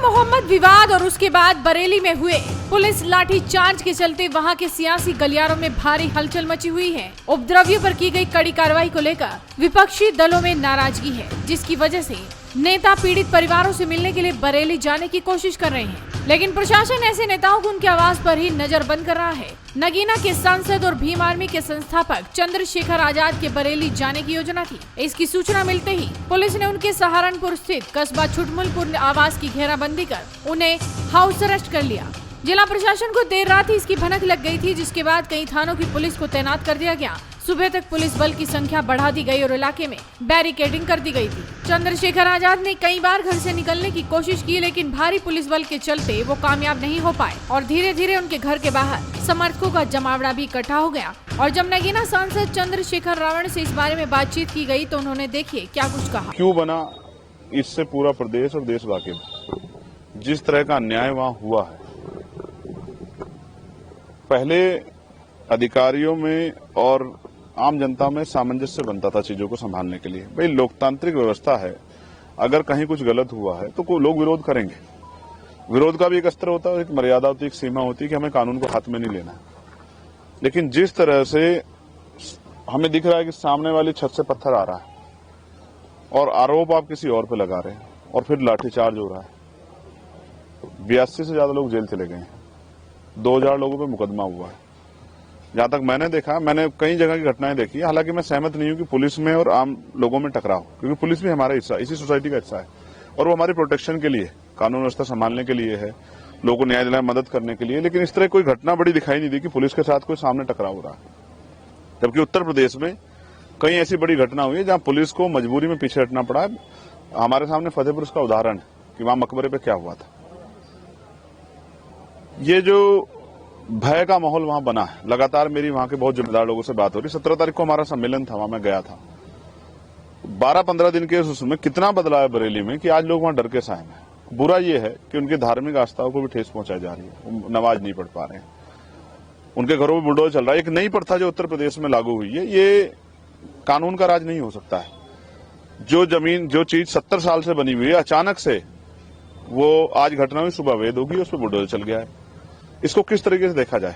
मोहम्मद विवाद और उसके बाद बरेली में हुए पुलिस लाठीचार्ज के चलते वहां के सियासी गलियारों में भारी हलचल मची हुई है। उपद्रवियों पर की गई कड़ी कार्रवाई को लेकर विपक्षी दलों में नाराजगी है, जिसकी वजह से नेता पीड़ित परिवारों से मिलने के लिए बरेली जाने की कोशिश कर रहे हैं, लेकिन प्रशासन ऐसे नेताओं को उनकी आवाज पर ही नजरबंद कर रहा है। नगीना के सांसद और भीम आर्मी के संस्थापक चंद्रशेखर आजाद के बरेली जाने की योजना थी। इसकी सूचना मिलते ही पुलिस ने उनके सहारनपुर स्थित कस्बा छुटमुलपुर आवास की घेराबंदी कर उन्हें हाउस अरेस्ट कर लिया। जिला प्रशासन को देर रात ही इसकी भनक लग गई थी, जिसके बाद कई थानों की पुलिस को तैनात कर दिया गया। सुबह तक पुलिस बल की संख्या बढ़ा दी गई और इलाके में बैरिकेडिंग कर दी गई थी। चंद्रशेखर आजाद ने कई बार घर से निकलने की कोशिश की, लेकिन भारी पुलिस बल के चलते वो कामयाब नहीं हो पाए और धीरे धीरे उनके घर के बाहर समर्थकों का जमावड़ा भी इकट्ठा हो गया। और जब नगीना सांसद चंद्रशेखर रावण से इस बारे में बातचीत की गई तो उन्होंने देखिए क्या कुछ कहा। क्यों बना, इससे पूरा प्रदेश और देश वाकिफ। जिस तरह का अन्याय वहाँ हुआ है, पहले अधिकारियों में और आम जनता में सामंजस्य बनता था चीजों को संभालने के लिए। भाई लोकतांत्रिक व्यवस्था है, अगर कहीं कुछ गलत हुआ है तो लोग विरोध करेंगे। विरोध का भी एक स्तर होता है, एक मर्यादा होती है, एक सीमा होती है कि हमें कानून को हाथ में नहीं लेना। लेकिन जिस तरह से हमें दिख रहा है कि सामने वाली छत से पत्थर आ रहा है और आरोप आप किसी और पे लगा रहे हैं और फिर लाठीचार्ज हो रहा है। 82 से ज्यादा लोग जेल चले गए हैं, 2000 लोगों पे मुकदमा हुआ है। जहां तक मैंने देखा, मैंने कई जगह की घटनाएं देखी। हालांकि मैं सहमत नहीं हूं कि पुलिस में और आम लोगों में टकराव, क्योंकि पुलिस भी हमारा हिस्सा, इसी सोसाइटी का हिस्सा है और वो हमारी प्रोटेक्शन के लिए, कानून व्यवस्था संभालने के लिए है, लोगों को न्याय दिलाने में मदद करने के लिए। लेकिन इस तरह कोई घटना बड़ी दिखाई नहीं दी कि पुलिस के साथ कोई सामने टकराव हो रहा है। जबकि उत्तर प्रदेश में कई ऐसी बड़ी घटना हुई है जहां पुलिस को मजबूरी में पीछे हटना पड़ा है। हमारे सामने फतेहपुर उसका उदाहरण है कि वहां मकबरे पे क्या हुआ था। ये जो भय का माहौल वहां बना है, लगातार मेरी वहां के बहुत जिम्मेदार लोगों से बात हो रही। 17 तारीख को हमारा सम्मेलन था, वहां मैं गया था। 12-15 दिन के उसमें कितना बदलाव है बरेली में कि आज लोग वहां डर के साए हैं। बुरा ये है कि उनकी धार्मिक आस्थाओं को भी ठेस पहुंचाई जा रही है, नमाज नहीं पढ़ पा रहे हैं, उनके घरों में बुलडोजर चल रहा है। एक नई प्रथा जो उत्तर प्रदेश में लागू हुई है, ये कानून का राज नहीं हो सकता है। जो जमीन, जो चीज 70 साल से बनी हुई है, अचानक से वो आज घटना हुई, सुबह अवैध होगी, उस पर बुलडोजर चल गया है। इसको किस तरीके से देखा जाए?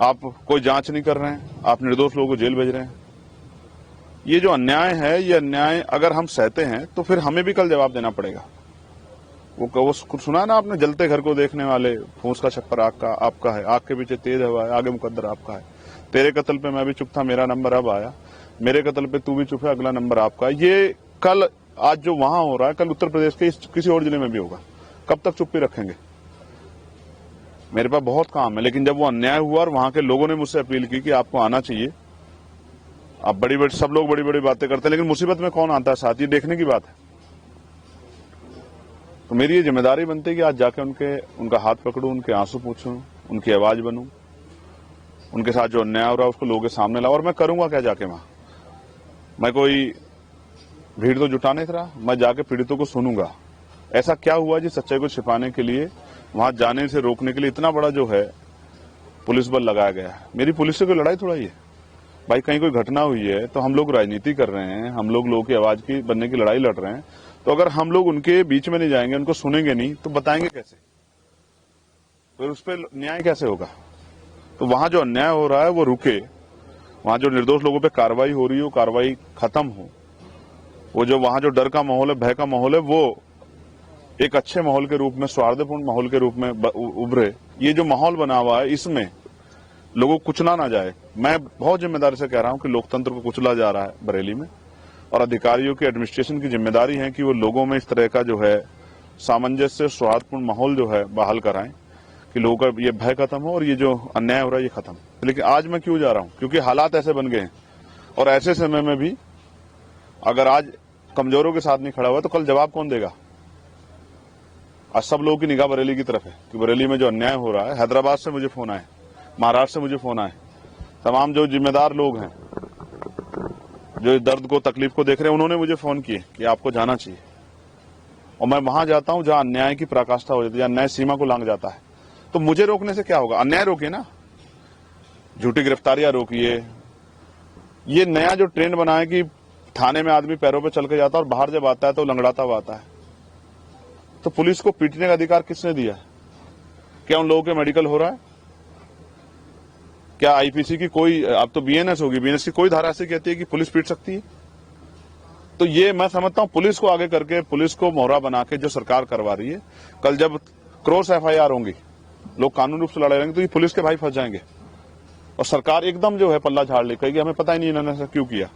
आप कोई जांच नहीं कर रहे हैं, आप निर्दोष लोगों को जेल भेज रहे हैं। ये जो अन्याय है, ये अन्याय अगर हम सहते हैं तो फिर हमें भी कल जवाब देना पड़ेगा। वो सुना ना आपने, जलते घर को देखने वाले, फूंस का छप्पर आपका है, आग के पीछे तेज हवा है, आगे मुकद्दर आपका है। तेरे कत्ल पे मैं भी चुप था, मेरा नंबर अब आया, मेरे कत्ल पे तू भी चुप है, अगला नंबर आपका है। ये कल, आज जो वहां हो रहा है, कल उत्तर प्रदेश के किसी और जिले में भी होगा। कब तक चुप्पी रखेंगे? मेरे पास बहुत काम है। लेकिन जब वो अन्याय हुआ और वहां के लोगों ने मुझसे अपील की कि आपको आना चाहिए, आप सब लोग बड़ी बड़ी बातें करते हैं, लेकिन मुसीबत में कौन आता है साथ, ये देखने की बात है। तो मेरी ये जिम्मेदारी बनती है कि आज जाके उनका हाथ पकड़ूं, उनके आंसू पूछूं, उनकी आवाज बनूं, उनके साथ जो अन्याय हो रहा है उसको लोगों के सामने लाऊं। और मैं करूंगा क्या जाके वहां? मैं कोई भीड़ तो जुटा नहीं रहा, मैं जाके पीड़ितों को सुनूंगा। ऐसा क्या हुआ जिस सच्चाई को छिपाने के लिए, वहां जाने से रोकने के लिए इतना बड़ा जो है पुलिस बल लगाया गया है। मेरी पुलिस से कोई लड़ाई थोड़ा ही है भाई। कहीं कोई घटना हुई है तो हम लोग राजनीति कर रहे हैं, हम लोगों की आवाज की बनने की लड़ाई लड़ रहे हैं। तो अगर हम लोग उनके बीच में नहीं जाएंगे, उनको सुनेंगे नहीं, तो बताएंगे कैसे? फिर उस पर न्याय कैसे होगा? तो वहां जो अन्याय हो रहा है वो रुके, वहां जो निर्दोष लोगों पर कार्रवाई हो रही है वो कार्रवाई खत्म हो। वो जो वहां जो डर का माहौल है, भय का माहौल है, वो एक अच्छे माहौल के रूप में, सौहार्दपूर्ण माहौल के रूप में उभरे। ये जो माहौल बना हुआ है, इसमें लोगों को कुचला ना जाए। मैं बहुत जिम्मेदारी से कह रहा हूं कि लोकतंत्र को कुचला जा रहा है बरेली में, और अधिकारियों की, एडमिनिस्ट्रेशन की जिम्मेदारी है कि वो लोगों में इस तरह का जो है सामंजस्य, सौहार्दपूर्ण माहौल जो है बहाल कराएं कि लोगों का ये भय खत्म हो और ये जो अन्याय हो रहा है ये खत्म। लेकिन आज मैं क्यों जा रहा हूं? क्योंकि हालात ऐसे बन गए हैं, और ऐसे समय में भी अगर आज कमजोरों के साथ नहीं खड़ा हुआ तो कल जवाब कौन देगा? आज सब लोगों की निगाह बरेली की तरफ है कि बरेली में जो अन्याय हो रहा है। हैदराबाद से मुझे फोन आए, महाराष्ट्र से मुझे फोन आए, तमाम जो जिम्मेदार लोग हैं, जो इस दर्द को, तकलीफ को देख रहे हैं, उन्होंने मुझे फोन किए कि आपको जाना चाहिए। और मैं वहां जाता हूं जहां अन्याय की पराकाष्ठा हो जाती है, अन्याय सीमा को लांघ जाता है। तो मुझे रोकने से क्या होगा? अन्याय रोकिए ना, झूठी गिरफ्तारियां रोकिए। ये नया जो ट्रेंड बना है कि थाने में आदमी पैरों पे चल के जाता है और बाहर जब आता है तो लंगड़ाता हुआ आता है। तो पुलिस को पीटने का अधिकार किसने दिया है? क्या उन लोगों के मेडिकल हो रहा है? क्या आईपीसी की कोई, अब तो बीएनएस होगी, बीएनएस की कोई धारा ऐसी कहती है कि पुलिस पीट सकती है? तो ये मैं समझता हूं पुलिस को आगे करके, पुलिस को मोहरा बना के जो सरकार करवा रही है, कल जब क्रॉस एफआईआर होंगी, लोग कानूनी रूप से लड़ाई लड़ेंगे, तो ये पुलिस के भाई फंस जाएंगे और सरकार एकदम जो है पल्ला झाड़ ले, कहेगी हमें पता ही नहीं इन्होंने ऐसा क्यों किया।